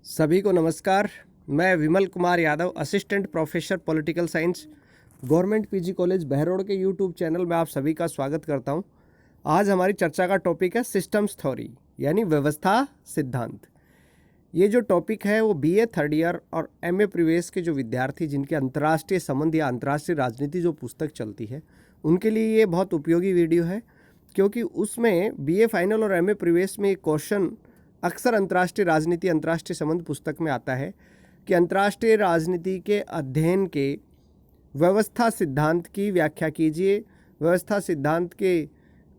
सभी को नमस्कार। मैं Vimal Kumar Yadav, assistant professor political science, government PG college Behror के यूट्यूब चैनल में आप सभी का स्वागत करता हूं। आज हमारी चर्चा का टॉपिक है सिस्टम्स थ्योरी यानी व्यवस्था सिद्धांत। ये जो टॉपिक है वो बीए थर्ड ईयर और एमए प्रीवियस के जो विद्यार्थी जिनके अंतर्राष्ट्रीय संबंध या अंतर्राष्ट्रीय राजनीति जो पुस्तक चलती है उनके लिए ये बहुत उपयोगी वीडियो है, क्योंकि उसमें बीए फाइनल और एमए प्रीवियस में एक क्वेश्चन अक्सर अंतर्राष्ट्रीय राजनीति अंतर्राष्ट्रीय संबंध पुस्तक में आता है कि अंतर्राष्ट्रीय राजनीति के अध्ययन के व्यवस्था सिद्धांत की व्याख्या कीजिए। व्यवस्था सिद्धांत के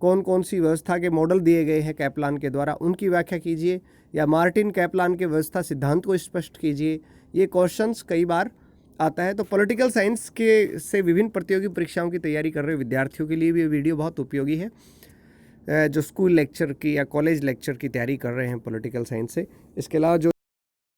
कौन कौन सी व्यवस्था के मॉडल दिए गए हैं कैप्लान के द्वारा, उनकी व्याख्या कीजिए, या मार्टिन कैप्लान के व्यवस्था सिद्धांत को स्पष्ट कीजिए। ये क्वेश्चंस कई बार आता है। तो पॉलिटिकल साइंस के से विभिन्न प्रतियोगी परीक्षाओं की तैयारी कर रहे विद्यार्थियों के लिए भी ये वीडियो बहुत उपयोगी है, जो स्कूल लेक्चर की या कॉलेज लेक्चर की तैयारी कर रहे हैं पॉलिटिकल साइंस से। इसके अलावा जो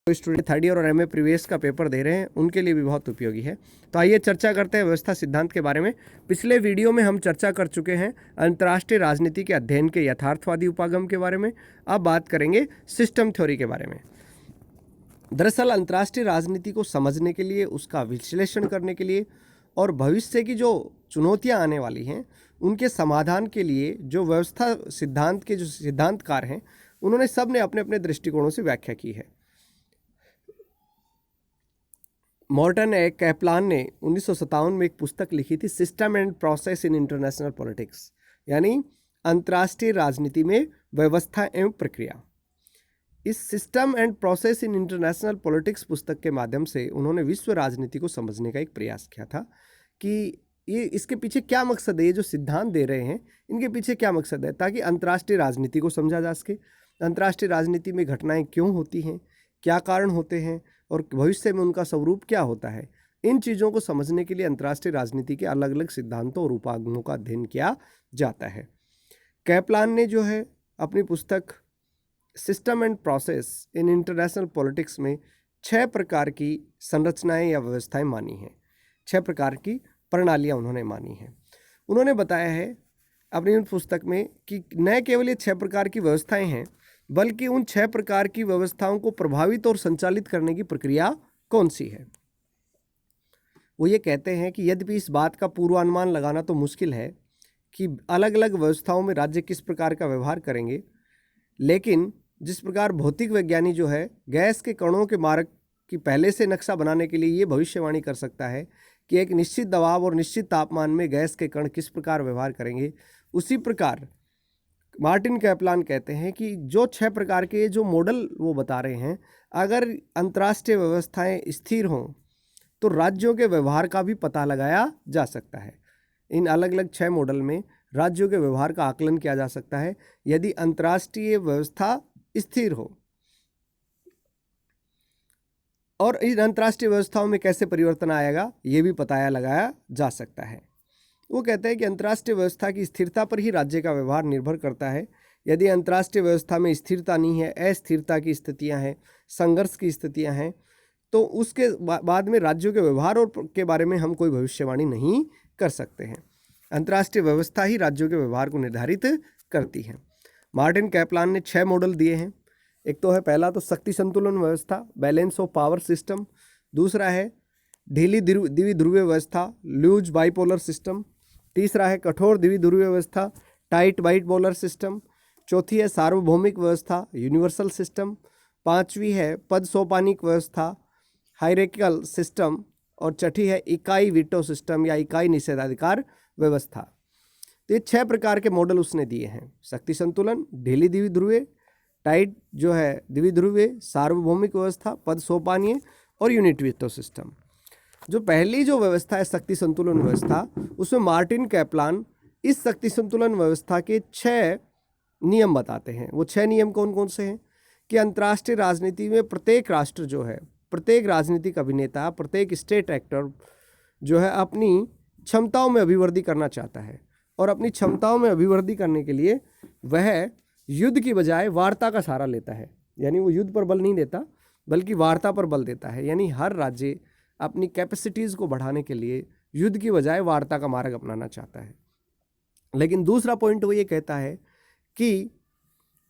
स्टूडेंट थर्ड ईयर और एमए प्रीवियस का पेपर दे रहे हैं उनके लिए भी बहुत उपयोगी है। तो आइए चर्चा करते हैं व्यवस्था सिद्धांत के बारे में। पिछले वीडियो में हम चर्चा कर चुके हैं अंतर्राष्ट्रीय राजनीति के अध्ययन के यथार्थवादी उपागम के बारे में। अब बात करेंगे सिस्टम थ्योरी के बारे में। दरअसल अंतर्राष्ट्रीय राजनीति को समझने के लिए, उसका विश्लेषण करने के लिए और भविष्य की जो चुनौतियां आने वाली हैं उनके समाधान के लिए जो व्यवस्था सिद्धांत के जो सिद्धांतकार हैं उन्होंने सब ने अपने अपने दृष्टिकोणों से व्याख्या की है। मॉर्टन कैप्लान ने 1957 में एक पुस्तक लिखी थी, system and process in international politics, यानी अंतर्राष्ट्रीय राजनीति में व्यवस्था एवं प्रक्रिया। इस system and process in international politics पुस्तक के माध्यम से उन्होंने विश्व राजनीति को समझने का एक प्रयास किया था कि ये इसके पीछे क्या मकसद है, ये जो सिद्धांत दे रहे हैं इनके पीछे क्या मकसद है, ताकि अंतर्राष्ट्रीय राजनीति को समझा जा सके। अंतर्राष्ट्रीय राजनीति में घटनाएं क्यों होती हैं, क्या कारण होते हैं और भविष्य में उनका स्वरूप क्या होता है, इन चीज़ों को समझने के लिए अंतर्राष्ट्रीय राजनीति के अलग अलग सिद्धांतों और उपागमों का अध्ययन किया जाता है। कैप्लान ने जो है अपनी पुस्तक system and process in international politics में 6 प्रकार की संरचनाएं या व्यवस्थाएं मानी हैं, 6 प्रकार की प्रणालियां उन्होंने मानी हैं। उन्होंने बताया है अपनी उन पुस्तक में कि न केवल ये 6 प्रकार की व्यवस्थाएं हैं, बल्कि उन 6 प्रकार की व्यवस्थाओं को प्रभावित और संचालित करने की प्रक्रिया कौन सी है। वो ये कहते हैं कि यद्यपि इस बात का पूर्वानुमान लगाना तो मुश्किल है कि अलग अलग व्यवस्थाओं में राज्य किस प्रकार का व्यवहार करेंगे, लेकिन जिस प्रकार भौतिक वैज्ञानिक जो है गैस के कणों के मार्ग की पहले से नक्शा बनाने के लिए ये भविष्यवाणी कर सकता है कि एक निश्चित दबाव और निश्चित तापमान में गैस के कण किस प्रकार व्यवहार करेंगे, उसी प्रकार मार्टिन कैप्लान कहते हैं कि जो 6 प्रकार के जो मॉडल वो बता रहे हैं, अगर अंतर्राष्ट्रीय व्यवस्थाएं स्थिर हों तो राज्यों के व्यवहार का भी पता लगाया जा सकता है। इन अलग अलग 6 मॉडल में राज्यों के व्यवहार का आकलन किया जा सकता है यदि अंतर्राष्ट्रीय व्यवस्था स्थिर हो, और इन अंतर्राष्ट्रीय व्यवस्थाओं में कैसे परिवर्तन आएगा ये भी पता लगाया जा सकता है। वो कहते हैं कि अंतर्राष्ट्रीय व्यवस्था की स्थिरता पर ही राज्य का व्यवहार निर्भर करता है। यदि अंतर्राष्ट्रीय व्यवस्था में स्थिरता नहीं है, अस्थिरता की स्थितियां हैं, संघर्ष की स्थितियां हैं, तो उसके बाद में राज्यों के व्यवहार और के बारे में हम कोई भविष्यवाणी नहीं कर सकते हैं। अंतर्राष्ट्रीय व्यवस्था ही राज्यों के व्यवहार को निर्धारित करती है। मार्टिन कैप्लान ने 6 मॉडल दिए हैं। एक तो है, पहला तो शक्ति संतुलन व्यवस्था, बैलेंस ऑफ पावर सिस्टम। दूसरा है ढीली द्विध्रुवीय व्यवस्था, लूज बाइपोलर सिस्टम। तीसरा है कठोर द्विध्रुवीय व्यवस्था, टाइट बाइपोलर सिस्टम। चौथी है सार्वभौमिक व्यवस्था, यूनिवर्सल सिस्टम। पांचवी है पद सोपानिक व्यवस्था, हायरार्किकल सिस्टम। और छठी है इकाई वीटो सिस्टम या इकाई निषेधाधिकार व्यवस्था। तो ये 6 प्रकार के मॉडल उसने दिए हैं, शक्ति संतुलन, ढीली द्विध्रुवीय, टाइट जो है द्विध्रुवीय, सार्वभौमिक व्यवस्था, पद सोपानीय और यूनिट वीटो सिस्टम। जो पहली जो व्यवस्था है शक्ति संतुलन व्यवस्था, उसमें मार्टिन कैप्लान इस शक्ति संतुलन व्यवस्था के 6 नियम बताते हैं। वो 6 नियम कौन कौन से हैं कि अंतर्राष्ट्रीय राजनीति में प्रत्येक राष्ट्र जो है, प्रत्येक राजनीतिक अभिनेता, प्रत्येक स्टेट एक्टर जो है अपनी क्षमताओं में अभिवृद्धि करना चाहता है, और अपनी क्षमताओं में अभिवृद्धि करने के लिए वह युद्ध की बजाय वार्ता का सहारा लेता है। यानी वो युद्ध पर बल नहीं देता बल्कि वार्ता पर बल देता है। यानी हर राज्य अपनी कैपेसिटीज़ को बढ़ाने के लिए युद्ध की बजाय वार्ता का मार्ग अपनाना चाहता है। लेकिन दूसरा पॉइंट वो ये कहता है कि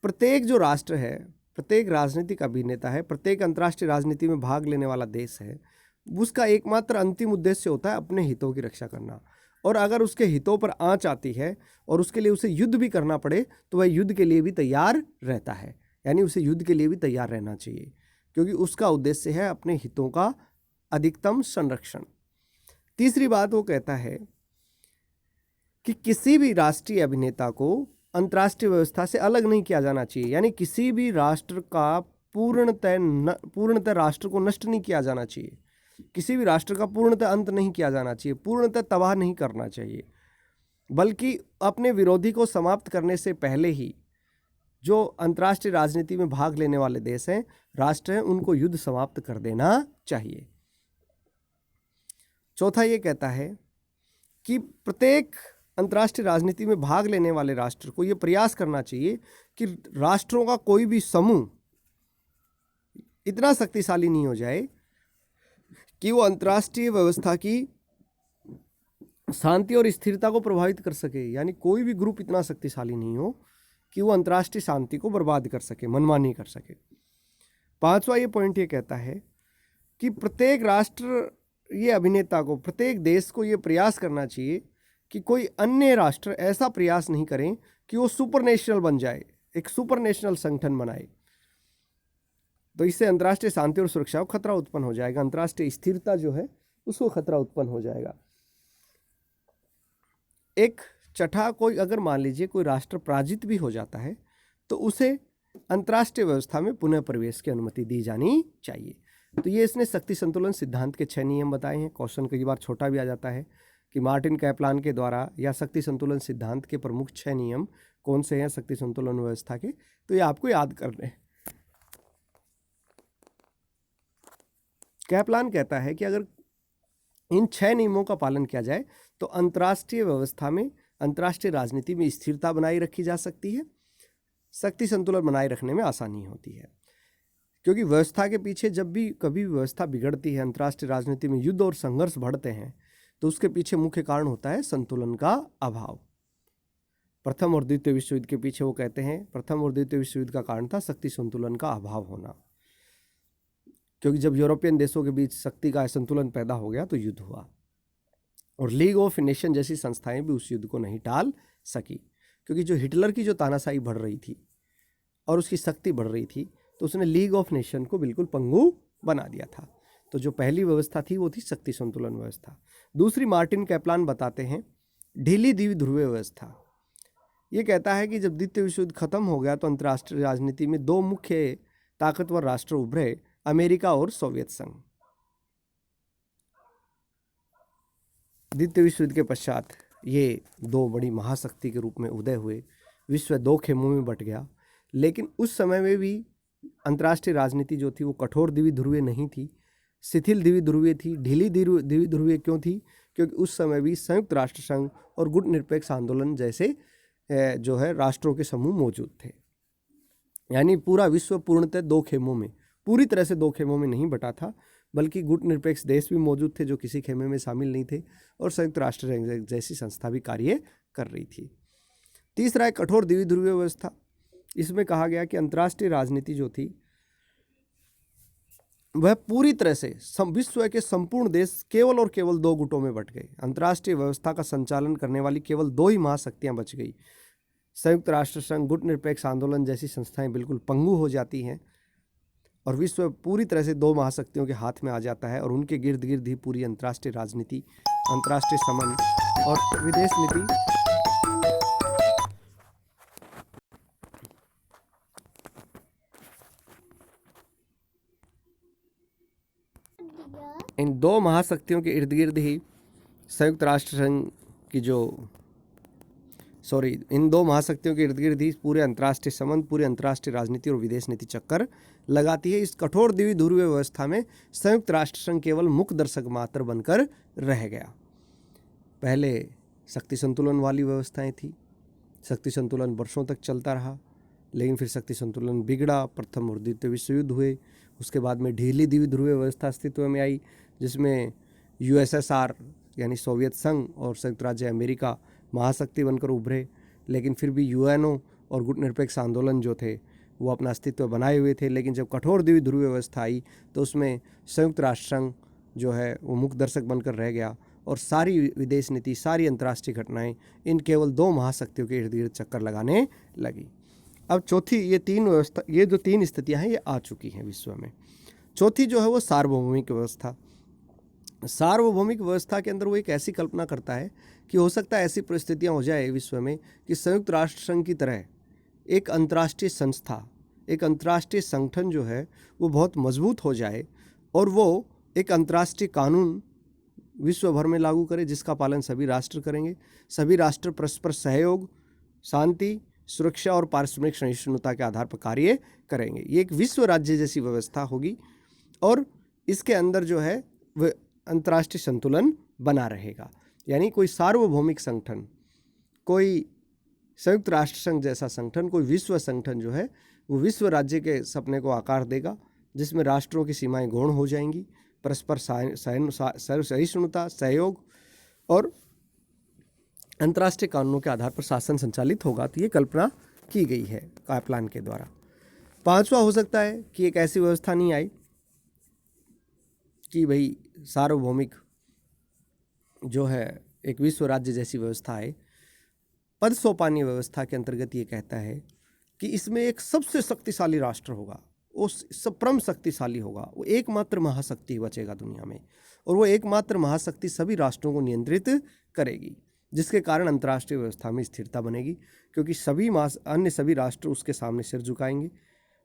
प्रत्येक जो राष्ट्र है, प्रत्येक राजनीतिक अभिनेता है, प्रत्येक अंतर्राष्ट्रीय राजनीति में भाग लेने वाला देश है, उसका एकमात्र अंतिम उद्देश्य होता है अपने हितों की रक्षा करना। और अगर उसके हितों पर आंच आती है और उसके लिए उसे युद्ध भी करना पड़े तो वह युद्ध के लिए भी तैयार रहता है, यानी उसे युद्ध के लिए भी तैयार रहना चाहिए, क्योंकि उसका उद्देश्य है अपने हितों का अधिकतम संरक्षण। तीसरी बात वो कहता है कि किसी भी राष्ट्रीय अभिनेता को अंतर्राष्ट्रीय व्यवस्था से अलग नहीं किया जाना चाहिए, यानी किसी भी राष्ट्र का पूर्णतः राष्ट्र को नष्ट नहीं किया जाना चाहिए, किसी भी राष्ट्र का पूर्णतः अंत नहीं किया जाना चाहिए, पूर्णतः तबाह नहीं करना चाहिए, बल्कि अपने विरोधी को समाप्त करने से पहले ही जो अंतर्राष्ट्रीय राजनीति में भाग लेने वाले देश हैं, राष्ट्र हैं, उनको युद्ध समाप्त कर देना चाहिए। चौथा ये कहता है कि प्रत्येक अंतर्राष्ट्रीय राजनीति में भाग लेने वाले राष्ट्र को ये प्रयास करना चाहिए कि राष्ट्रों का कोई भी समूह इतना शक्तिशाली नहीं हो जाए कि वो अंतर्राष्ट्रीय व्यवस्था की शांति और स्थिरता को प्रभावित कर सके, यानी कोई भी ग्रुप इतना शक्तिशाली नहीं हो कि वो अंतर्राष्ट्रीय शांति को बर्बाद कर सके, मनमानी कर सके। पांचवा ये पॉइंट ये कहता है कि प्रत्येक राष्ट्र ये अभिनेता को, प्रत्येक देश को ये प्रयास करना चाहिए कि कोई अन्य राष्ट्र ऐसा प्रयास नहीं करें कि वो सुपरनेशनल बन जाए, एक सुपरनेशनल संगठन बनाए। तो इससे अंतर्राष्ट्रीय शांति और सुरक्षा को खतरा उत्पन्न हो जाएगा, अंतर्राष्ट्रीय स्थिरता जो है उसको खतरा उत्पन्न हो जाएगा। एक छठा, कोई अगर मान लीजिए कोई राष्ट्र पराजित भी हो जाता है तो उसे अंतर्राष्ट्रीय व्यवस्था में पुनः प्रवेश की अनुमति दी जानी चाहिए। तो ये इसने शक्ति संतुलन सिद्धांत के 6 नियम बताए हैं। क्वेश्चन कई बार छोटा भी आ जाता है कि मार्टिन कैपलान के द्वारा या शक्ति संतुलन सिद्धांत के प्रमुख 6 नियम कौन से हैं शक्ति संतुलन व्यवस्था के, तो ये आपको याद करने हैं। कैपलान कहता है कि अगर इन 6 नियमों का पालन किया जाए तो अंतर्राष्ट्रीय व्यवस्था में, अंतर्राष्ट्रीय राजनीति में स्थिरता बनाई रखी जा सकती है, शक्ति संतुलन बनाए रखने में आसानी होती है। क्योंकि व्यवस्था के पीछे जब भी कभी व्यवस्था बिगड़ती है, अंतर्राष्ट्रीय राजनीति में युद्ध और संघर्ष बढ़ते हैं, तो उसके पीछे मुख्य कारण होता है संतुलन का अभाव। प्रथम और द्वितीय विश्व युद्ध के पीछे वो कहते हैं प्रथम और द्वितीय विश्व युद्ध का कारण था शक्ति संतुलन का अभाव होना, क्योंकि जब यूरोपियन देशों के बीच शक्ति का असंतुलन पैदा हो गया तो युद्ध हुआ। और लीग ऑफ नेशन जैसी संस्थाएं भी उस युद्ध को नहीं टाल सकी, क्योंकि जो हिटलर की जो तानाशाही बढ़ रही थी और उसकी शक्ति बढ़ रही थी, तो उसने लीग ऑफ नेशन को बिल्कुल पंगु बना दिया था। तो जो पहली व्यवस्था थी वो थी शक्ति संतुलन व्यवस्था। दूसरी मार्टिन कैपलान बताते हैं ढीली द्विध्रुवीय व्यवस्था। ये कहता है कि जब द्वितीय विश्व युद्ध खत्म हो गया तो अंतर्राष्ट्रीय राजनीति में 2 मुख्य ताकतवर राष्ट्र उभरे, अमेरिका और सोवियत संघ। द्वितीय विश्व युद्ध के पश्चात ये 2 बड़ी महाशक्ति के रूप में उदय हुए, विश्व 2 खेमों में बट गया। लेकिन उस समय में भी अंतर्राष्ट्रीय राजनीति जो थी वो कठोर द्विध्रुवीय नहीं थी, शिथिल द्विध्रुवीय थी। ढीली द्विध्रुवीय क्यों थी? क्योंकि उस समय भी संयुक्त राष्ट्र संघ और गुट निरपेक्ष आंदोलन जैसे जो है राष्ट्रों के समूह मौजूद थे। यानी पूरा विश्व पूर्णतः 2 खेमों में, पूरी तरह से 2 खेमों में नहीं बटा था, बल्कि गुट निरपेक्ष देश भी मौजूद थे जो किसी खेमे में शामिल नहीं थे, और संयुक्त राष्ट्र संघ जैसी संस्था भी कार्य कर रही थी। तीसरा है कठोर द्विध्रुवीय व्यवस्था। इसमें कहा गया कि अंतर्राष्ट्रीय राजनीति जो थी वह पूरी तरह से विश्व के संपूर्ण देश केवल और केवल 2 गुटों में बट गए। अंतर्राष्ट्रीय व्यवस्था का संचालन करने वाली केवल 2 ही महाशक्तियां बच गई। संयुक्त राष्ट्र संघ, गुट निरपेक्ष आंदोलन जैसी संस्थाएं बिल्कुल पंगु हो जाती हैं और विश्व पूरी तरह से 2 महाशक्तियों के हाथ में आ जाता है, और उनके गिर्द गिर्द ही पूरी अंतर्राष्ट्रीय राजनीति, अंतर्राष्ट्रीय संबंध और विदेश नीति इन 2 महाशक्तियों के इर्द गिर्द ही संयुक्त राष्ट्र संघ की इन 2 महाशक्तियों के इर्द गिर्द ही पूरे अंतर्राष्ट्रीय संबंध, पूरी अंतर्राष्ट्रीय राजनीति और विदेश नीति चक्कर लगाती है। इस कठोर द्विध्रुवीय व्यवस्था में संयुक्त राष्ट्र संघ केवल मुख्य दर्शक मात्र बनकर रह गया। पहले शक्ति संतुलन वाली व्यवस्थाएं थी, शक्ति संतुलन वर्षों तक चलता रहा, लेकिन फिर शक्ति संतुलन बिगड़ा, प्रथम और द्वितीय विश्व युद्ध हुए, उसके बाद में ढीली द्विध्रुवीय व्यवस्था अस्तित्व में आई, जिसमें यूएसएसआर यानी सोवियत संघ और संयुक्त राज्य अमेरिका महाशक्ति बनकर उभरे। लेकिन फिर भी यूएनओ और गुट निरपेक्ष आंदोलन जो थे वो अपना अस्तित्व बनाए हुए थे, लेकिन जब कठोर द्विध्रुवीय व्यवस्था आई तो उसमें संयुक्त राष्ट्र संघ जो है वो मुख्य दर्शक बनकर रह गया और सारी विदेश नीति, सारी अंतर्राष्ट्रीय घटनाएं इन केवल दो महाशक्तियों के इर्द गिर्द चक्कर लगाने लगी। अब चौथी, ये जो तीन स्थितियां हैं ये आ चुकी हैं विश्व में। चौथी जो है वो सार्वभौमिक व्यवस्था। सार्वभौमिक व्यवस्था के अंदर वो एक ऐसी कल्पना करता है कि हो सकता है ऐसी परिस्थितियां हो जाए विश्व में कि संयुक्त राष्ट्र संघ की तरह एक अंतर्राष्ट्रीय संस्था, एक अंतर्राष्ट्रीय संगठन जो है वो बहुत मजबूत हो जाए और वो एक अंतर्राष्ट्रीय कानून विश्व भर में लागू करे जिसका पालन सभी राष्ट्र करेंगे। सभी राष्ट्र परस्पर सहयोग, शांति, सुरक्षा और पारस्परिक सहिष्णुता के आधार पर कार्य करेंगे। ये एक विश्व राज्य जैसी व्यवस्था होगी और इसके अंदर जो है वह अंतर्राष्ट्रीय संतुलन बना रहेगा। यानी कोई सार्वभौमिक संगठन, कोई संयुक्त राष्ट्र संघ जैसा संगठन, कोई विश्व संगठन जो है वो विश्व राज्य के सपने को आकार देगा, जिसमें राष्ट्रों की सीमाएं गौण हो जाएंगी, परस्पर सहिष्णुता, सहयोग और अंतर्राष्ट्रीय कानूनों के आधार पर शासन संचालित होगा। तो ये कल्पना की गई है कैप्लान के द्वारा। पांचवा हो सकता है कि एक ऐसी व्यवस्था नहीं आई कि भाई सार्वभौमिक जो है एक विश्व राज्य जैसी व्यवस्था है। पद सोपानी व्यवस्था के अंतर्गत ये कहता है कि इसमें एक सबसे शक्तिशाली राष्ट्र होगा, वो परम शक्तिशाली होगा, वो एकमात्र महाशक्ति बचेगा दुनिया में और वो एकमात्र महाशक्ति सभी राष्ट्रों को नियंत्रित करेगी, जिसके कारण अंतर्राष्ट्रीय व्यवस्था में स्थिरता बनेगी, क्योंकि अन्य सभी राष्ट्र उसके सामने सिर झुकाएंगे।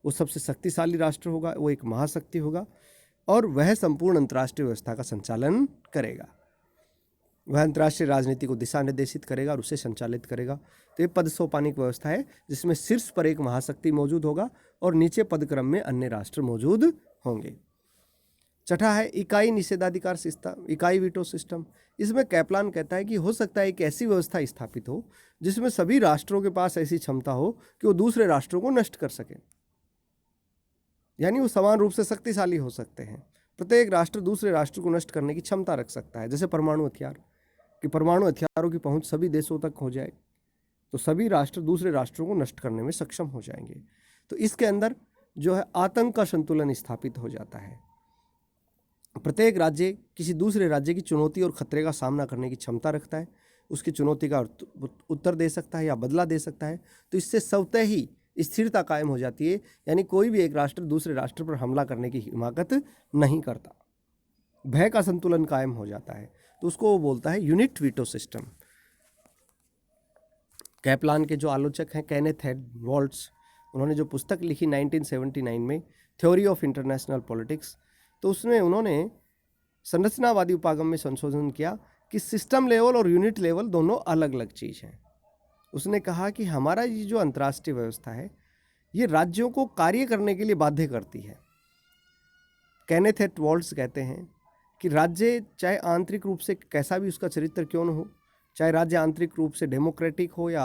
वो सबसे शक्तिशाली राष्ट्र होगा, वो एक महाशक्ति होगा और वह संपूर्ण अंतर्राष्ट्रीय व्यवस्था का संचालन करेगा। वह अंतर्राष्ट्रीय राजनीति को दिशा निर्देशित करेगा और उसे संचालित करेगा। तो ये पद सोपानिक व्यवस्था है जिसमें शीर्ष पर एक महाशक्ति मौजूद होगा और नीचे पदक्रम में अन्य राष्ट्र मौजूद होंगे। छठा है इकाई निषेधाधिकार सिस्टम, इकाई वीटो सिस्टम। इसमें कैप्लान कहता है कि हो सकता है एक ऐसी व्यवस्था स्थापित हो जिसमें सभी राष्ट्रों के पास ऐसी क्षमता हो कि वो दूसरे राष्ट्रों को नष्ट कर सकें, यानी वो समान रूप से शक्तिशाली हो सकते हैं। प्रत्येक राष्ट्र दूसरे राष्ट्र को नष्ट करने की क्षमता रख सकता है। जैसे परमाणु हथियार, कि परमाणु हथियारों की पहुंच सभी देशों तक हो जाए तो सभी राष्ट्र दूसरे राष्ट्रों को नष्ट करने में सक्षम हो जाएंगे। तो इसके अंदर जो है आतंक का संतुलन स्थापित हो जाता है। प्रत्येक राज्य किसी दूसरे राज्य की चुनौती और खतरे का सामना करने की क्षमता रखता है, उसकी चुनौती का उत्तर दे सकता है या बदला दे सकता है। तो इससे स्वतः ही स्थिरता कायम हो जाती है, यानी कोई भी एक राष्ट्र दूसरे राष्ट्र पर हमला करने की हिमाकत नहीं करता, भय का संतुलन कायम हो जाता है। तो उसको वो बोलता है यूनिट वीटो सिस्टम। कैप्लान के जो आलोचक हैं केनेथ वॉल्ट्ज, उन्होंने जो पुस्तक लिखी 1979 में, थ्योरी ऑफ इंटरनेशनल पॉलिटिक्स, तो उसमें उन्होंने संरचनावादी उपागम में संशोधन किया कि सिस्टम लेवल और यूनिट लेवल दोनों अलग अलग चीज़ हैं। उसने कहा कि हमारा ये जो अंतर्राष्ट्रीय व्यवस्था है ये राज्यों को कार्य करने के लिए बाध्य करती है। केनेथ वॉल्ट्ज कहते हैं कि राज्य चाहे आंतरिक रूप से कैसा भी उसका चरित्र क्यों न हो, चाहे राज्य आंतरिक रूप से डेमोक्रेटिक हो या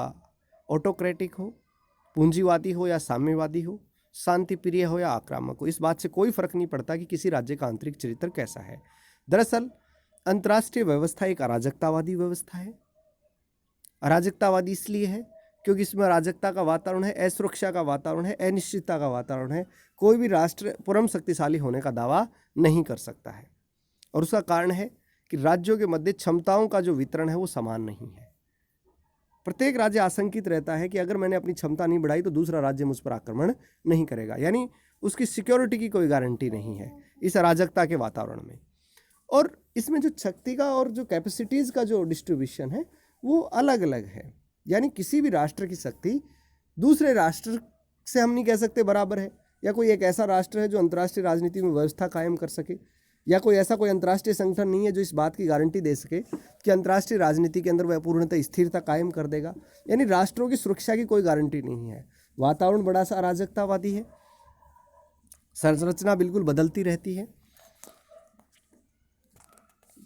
ऑटोक्रेटिक हो, पूंजीवादी हो या साम्यवादी हो, शांति प्रिय हो या आक्रामक हो, इस बात से कोई फर्क नहीं पड़ता कि किसी राज्य का आंतरिक चरित्र कैसा है। दरअसल अंतर्राष्ट्रीय व्यवस्था एक अराजकतावादी व्यवस्था है। अराजकतावादी इसलिए है क्योंकि इसमें अराजकता का वातावरण है, असुरक्षा का वातावरण है, अनिश्चितता का वातावरण है। कोई भी राष्ट्र परम शक्तिशाली होने का दावा नहीं कर सकता है और उसका कारण है कि राज्यों के मध्य क्षमताओं का जो वितरण है वो समान नहीं है। प्रत्येक राज्य आशंकित रहता है कि अगर मैंने अपनी क्षमता नहीं बढ़ाई तो दूसरा राज्य मुझ पर आक्रमण नहीं करेगा, यानी उसकी सिक्योरिटी की कोई गारंटी नहीं है इस अराजकता के वातावरण में। और इसमें जो शक्ति का और जो कैपेसिटीज़ का जो डिस्ट्रीब्यूशन है वो अलग अलग है, यानी किसी भी राष्ट्र की शक्ति दूसरे राष्ट्र से हम नहीं कह सकते बराबर है, या कोई एक ऐसा राष्ट्र है जो अंतर्राष्ट्रीय राजनीति में व्यवस्था कायम कर सके, या कोई ऐसा कोई अंतर्राष्ट्रीय संगठन नहीं है जो इस बात की गारंटी दे सके कि अंतर्राष्ट्रीय राजनीति के अंदर वह पूर्णतः स्थिरता कायम कर देगा। यानी राष्ट्रों की सुरक्षा की कोई गारंटी नहीं है। वातावरण बड़ा सा अराजकतावादी है, संरचना बिल्कुल बदलती रहती है,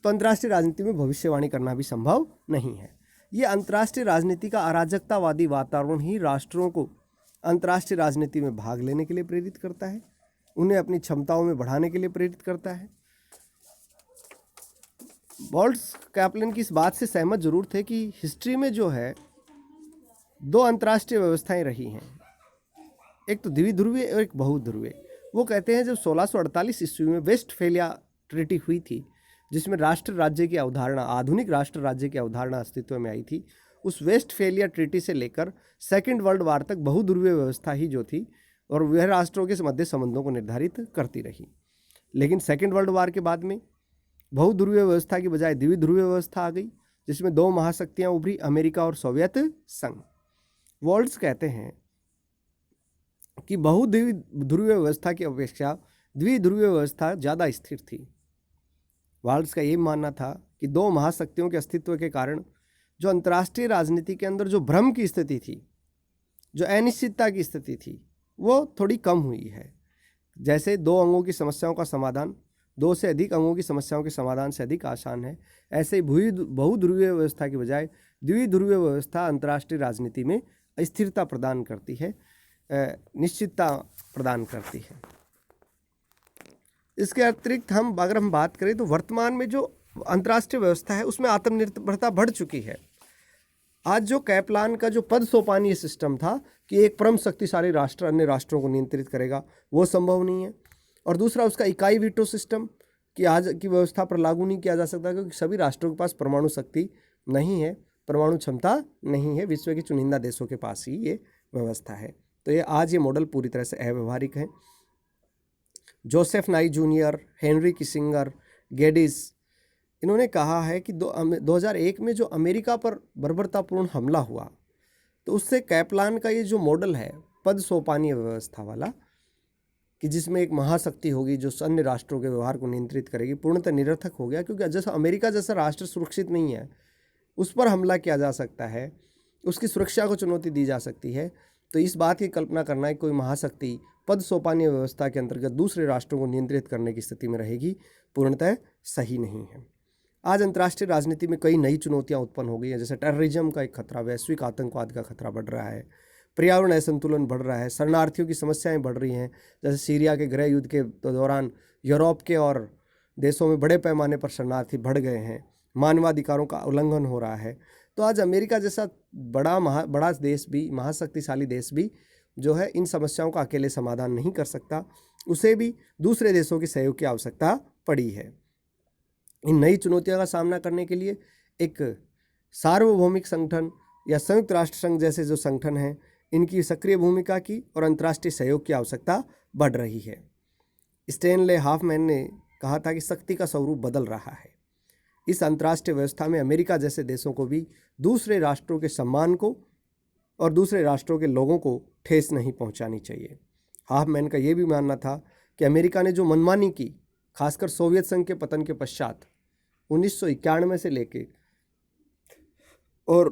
तो अंतर्राष्ट्रीय राजनीति में भविष्यवाणी करना भी संभव नहीं है। ये अंतर्राष्ट्रीय राजनीति का अराजकतावादी वातावरण ही राष्ट्रों को अंतर्राष्ट्रीय राजनीति में भाग लेने के लिए प्रेरित करता है, उन्हें अपनी क्षमताओं में बढ़ाने के लिए प्रेरित करता है। वॉल्ट्स कैप्लान की इस बात से सहमत जरूर थे कि हिस्ट्री में जो है दो अंतर्राष्ट्रीय व्यवस्थाएं रही हैं, एक तो द्विध्रुवीय और एक बहुध्रुवीय। वो कहते हैं जब 1648 ईस्वी में वेस्टफेलिया ट्रीटी हुई थी, जिसमें राष्ट्र राज्य की अवधारणा, आधुनिक राष्ट्र राज्य की अवधारणा अस्तित्व में आई थी, उस वेस्टफेलिया ट्रीटी से लेकर सेकेंड वर्ल्ड वार तक बहुध्रुवीय व्यवस्था ही जो थी और वह राष्ट्रों के मध्य संबंधों को निर्धारित करती रही। लेकिन सेकेंड वर्ल्ड वार के बाद में बहुध्रुवीय व्यवस्था की बजाय द्विध्रुवीय व्यवस्था आ गई, जिसमें दो महाशक्तियां उभरी, अमेरिका और सोवियत संघ। वॉल्ट्स कहते हैं कि बहुध्रुवीय व्यवस्था की अपेक्षा द्विध्रुवीय व्यवस्था ज़्यादा स्थिर थी। वॉल्ट्स का ये मानना था कि दो महाशक्तियों के अस्तित्व के कारण जो अंतर्राष्ट्रीय राजनीति के अंदर जो भ्रम की स्थिति थी, जो अनिश्चितता की स्थिति थी, वो थोड़ी कम हुई है। जैसे दो अंगों की समस्याओं का समाधान दो से अधिक अंगों की समस्याओं के समाधान से अधिक आसान है, ऐसे ही बहुध्रुवीय व्यवस्था की बजाय द्विध्रुवीय व्यवस्था अंतर्राष्ट्रीय राजनीति में स्थिरता प्रदान करती है, निश्चितता प्रदान करती है। इसके अतिरिक्त अगर हम बात करें तो वर्तमान में जो अंतर्राष्ट्रीय व्यवस्था है उसमें आत्मनिर्भरता बढ़ चुकी है। आज जो कैप्लान का जो पद सोपानीय सिस्टम था कि एक परम शक्तिशाली राष्ट्र अन्य राष्ट्रों को नियंत्रित करेगा, वो संभव नहीं है। और दूसरा उसका इकाई वीटो सिस्टम कि आज की व्यवस्था पर लागू नहीं किया जा सकता, क्योंकि सभी राष्ट्रों के पास परमाणु शक्ति नहीं है, परमाणु क्षमता नहीं है, विश्व के चुनिंदा देशों के पास ही ये व्यवस्था है। तो ये मॉडल पूरी तरह से अव्यवहारिक है। जोसेफ नाई जूनियर, हेनरी किसिंगर, गेडिस, इन्होंने कहा है कि 2001 में जो अमेरिका पर बर्बरतापूर्ण हमला हुआ, तो उससे कैप्लान का ये जो मॉडल है पद सोपानीय व्यवस्था वाला, कि जिसमें एक महाशक्ति होगी जो अन्य राष्ट्रों के व्यवहार को नियंत्रित करेगी, पूर्णतः निरर्थक हो गया। क्योंकि जैसा अमेरिका जैसा राष्ट्र सुरक्षित नहीं है, उस पर हमला किया जा सकता है, उसकी सुरक्षा को चुनौती दी जा सकती है। तो इस बात की कल्पना करना है कोई महाशक्ति पद सोपानीय व्यवस्था के अंतर्गत दूसरे राष्ट्रों को नियंत्रित करने की स्थिति में रहेगी, पूर्णतः सही नहीं है। आज अंतर्राष्ट्रीय राजनीति में कई नई चुनौतियां उत्पन्न हो गई हैं, जैसे टेररिज्म का एक खतरा, वैश्विक आतंकवाद का खतरा बढ़ रहा है, पर्यावरण असंतुलन बढ़ रहा है, शरणार्थियों की समस्याएं बढ़ रही हैं, जैसे सीरिया के गृह युद्ध के दौरान यूरोप के और देशों में बड़े पैमाने पर शरणार्थी बढ़ गए हैं, मानवाधिकारों का उल्लंघन हो रहा है। तो आज अमेरिका जैसा बड़ा देश भी, महाशक्तिशाली देश भी जो है इन समस्याओं का अकेले समाधान नहीं कर सकता, उसे भी दूसरे देशों के सहयोग की आवश्यकता पड़ी है। इन नई चुनौतियों का सामना करने के लिए एक सार्वभौमिक संगठन या संयुक्त राष्ट्र संघ जैसे जो संगठन हैं, इनकी सक्रिय भूमिका की और अंतर्राष्ट्रीय सहयोग की आवश्यकता बढ़ रही है। स्टैनले हॉफमैन ने कहा था कि शक्ति का स्वरूप बदल रहा है। इस अंतर्राष्ट्रीय व्यवस्था में अमेरिका जैसे देशों को भी दूसरे राष्ट्रों के सम्मान को और दूसरे राष्ट्रों के लोगों को ठेस नहीं पहुंचानी चाहिए। हॉफमैन का ये भी मानना था कि अमेरिका ने जो मनमानी की, खासकर सोवियत संघ के पतन के पश्चात 1991 से लेके और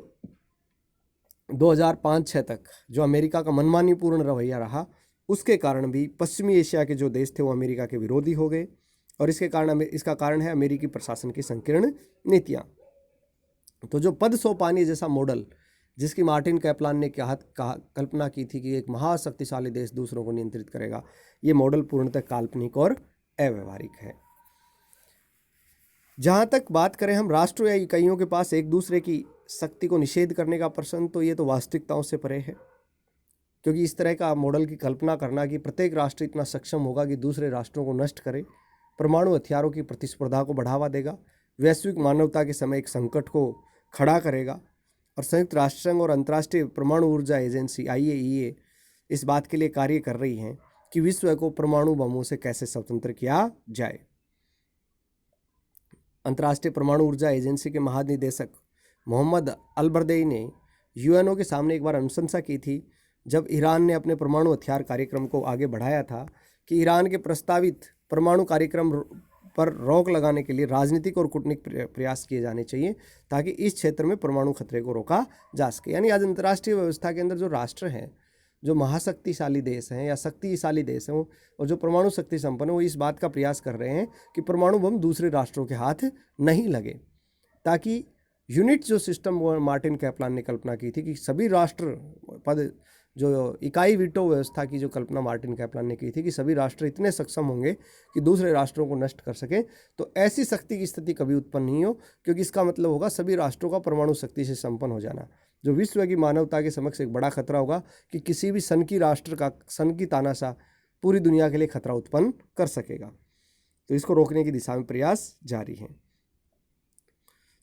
2005-06 तक जो अमेरिका का मनमानीपूर्ण रवैया रहा, उसके कारण भी पश्चिमी एशिया के जो देश थे वो अमेरिका के विरोधी हो गए। और इसका कारण है अमेरिकी प्रशासन की संकीर्ण नीतियाँ। तो जो पद सोपानी जैसा मॉडल जिसकी मार्टिन कैप्लान ने कल्पना की थी कि एक महाशक्तिशाली देश दूसरों को नियंत्रित करेगा, ये मॉडल पूर्णतः काल्पनिक और अव्यवहारिक है। जहाँ तक बात करें हम राष्ट्रों या इकाइयों के पास एक दूसरे की शक्ति को निषेध करने का प्रश्न, तो ये तो वास्तविकताओं से परे है। क्योंकि इस तरह का मॉडल की कल्पना करना कि प्रत्येक राष्ट्र इतना सक्षम होगा कि दूसरे राष्ट्रों को नष्ट करे, परमाणु हथियारों की प्रतिस्पर्धा को बढ़ावा देगा, वैश्विक मानवता के समय एक संकट को खड़ा करेगा, और संयुक्त राष्ट्र संघ और अंतर्राष्ट्रीय परमाणु ऊर्जा एजेंसी IAEA इस बात के लिए कार्य कर रही हैं कि विश्व को परमाणु बमों से कैसे स्वतंत्र किया जाए। अंतर्राष्ट्रीय परमाणु ऊर्जा एजेंसी के महानिदेशक मोहम्मद अलबरदेई ने UNO के सामने एक बार अनुशंसा की थी, जब ईरान ने अपने परमाणु हथियार कार्यक्रम को आगे बढ़ाया था, कि ईरान के प्रस्तावित परमाणु कार्यक्रम पर रोक लगाने के लिए राजनीतिक और कूटनीतिक प्रयास किए जाने चाहिए, ताकि इस क्षेत्र में परमाणु खतरे को रोका जा सके। यानी आज अंतर्राष्ट्रीय व्यवस्था के अंदर जो राष्ट्र हैं, जो महाशक्तिशाली देश हैं या शक्तिशाली देश हैं और जो परमाणु शक्ति संपन्न, वो इस बात का प्रयास कर रहे हैं कि परमाणु बम दूसरे राष्ट्रों के हाथ नहीं लगे, ताकि यूनिट जो सिस्टम मार्टिन कैप्लान ने कल्पना की थी कि सभी राष्ट्र पद, जो इकाई वीटो व्यवस्था की जो कल्पना मार्टिन कैप्लान ने की थी कि सभी राष्ट्र इतने सक्षम होंगे कि दूसरे राष्ट्रों को नष्ट कर सकें, तो ऐसी शक्ति की स्थिति कभी उत्पन्न नहीं हो, क्योंकि इसका मतलब होगा सभी राष्ट्रों का परमाणु शक्ति से संपन्न हो जाना। जो विश्व की मानवता के समक्ष एक बड़ा खतरा होगा कि किसी भी सन की राष्ट्र का सन की तानाशाह पूरी दुनिया के लिए खतरा उत्पन्न कर सकेगा। तो इसको रोकने की दिशा में प्रयास जारी हैं।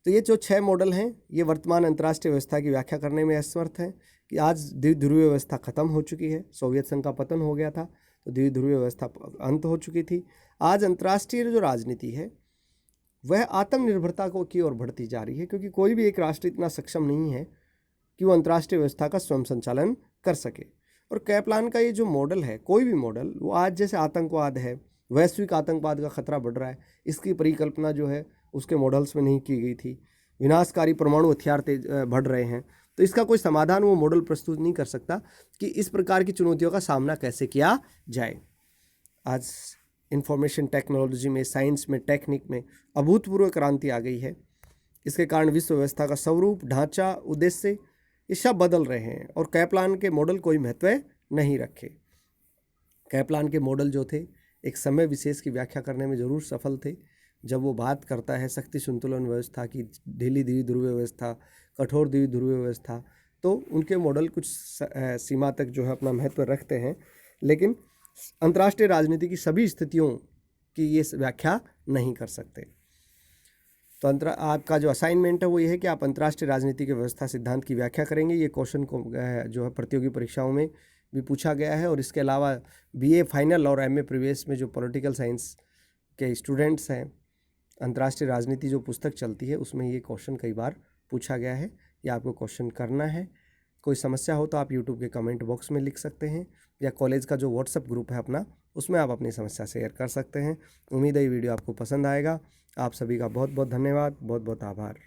तो ये जो 6 मॉडल हैं ये वर्तमान अंतर्राष्ट्रीय व्यवस्था की व्याख्या करने में असमर्थ हैं कि आज द्विध्रुवीय व्यवस्था खत्म हो चुकी है। सोवियत संघ का पतन हो गया था तो द्विध्रुवीय व्यवस्था अंत हो चुकी थी। आज अंतर्राष्ट्रीय जो राजनीति है वह आत्मनिर्भरता को की ओर बढ़ती जा रही है, क्योंकि कोई भी एक राष्ट्र इतना सक्षम नहीं है कि वो अंतर्राष्ट्रीय व्यवस्था का स्वयं संचालन कर सके। और कैप्लान का ये जो मॉडल है, कोई भी मॉडल, वो आज जैसे आतंकवाद है, वैश्विक आतंकवाद का खतरा बढ़ रहा है, इसकी परिकल्पना जो है उसके मॉडल्स में नहीं की गई थी। विनाशकारी परमाणु हथियार बढ़ रहे हैं, तो इसका कोई समाधान वो मॉडल प्रस्तुत नहीं कर सकता कि इस प्रकार की चुनौतियों का सामना कैसे किया जाए। आज इंफॉर्मेशन टेक्नोलॉजी में, साइंस में, टेक्निक में अभूतपूर्व क्रांति आ गई है। इसके कारण विश्व व्यवस्था का स्वरूप, ढांचा, उद्देश्य ये सब बदल रहे हैं और कैप्लान के मॉडल कोई महत्व नहीं रखे। कैप्लान के मॉडल जो थे एक समय विशेष की व्याख्या करने में जरूर सफल थे। जब वो बात करता है शक्ति संतुलन व्यवस्था की, ढीली द्विध्रुवीय व्यवस्था, कठोर द्विध्रुवीय व्यवस्था, तो उनके मॉडल कुछ सीमा तक जो है अपना महत्व रखते हैं, लेकिन अंतर्राष्ट्रीय राजनीति की सभी स्थितियों की ये व्याख्या नहीं कर सकते। तो आपका जो असाइनमेंट है वो ये है कि आप अंतर्राष्ट्रीय राजनीति के व्यवस्था सिद्धांत की व्याख्या करेंगे। ये क्वेश्चन को जो है प्रतियोगी परीक्षाओं में भी पूछा गया है, और इसके अलावा बीए फाइनल और एमए प्रीवियस में जो पॉलिटिकल साइंस के स्टूडेंट्स हैं, अंतर्राष्ट्रीय राजनीति जो पुस्तक चलती है उसमें ये क्वेश्चन कई बार पूछा गया है। ये आपको क्वेश्चन करना है। कोई समस्या हो तो आप यूट्यूब के कमेंट बॉक्स में लिख सकते हैं, या कॉलेज का जो व्हाट्सएप ग्रुप है अपना, उसमें आप अपनी समस्या शेयर कर सकते हैं। उम्मीद है ये वीडियो आपको पसंद आएगा। आप सभी का बहुत बहुत धन्यवाद, बहुत बहुत आभार।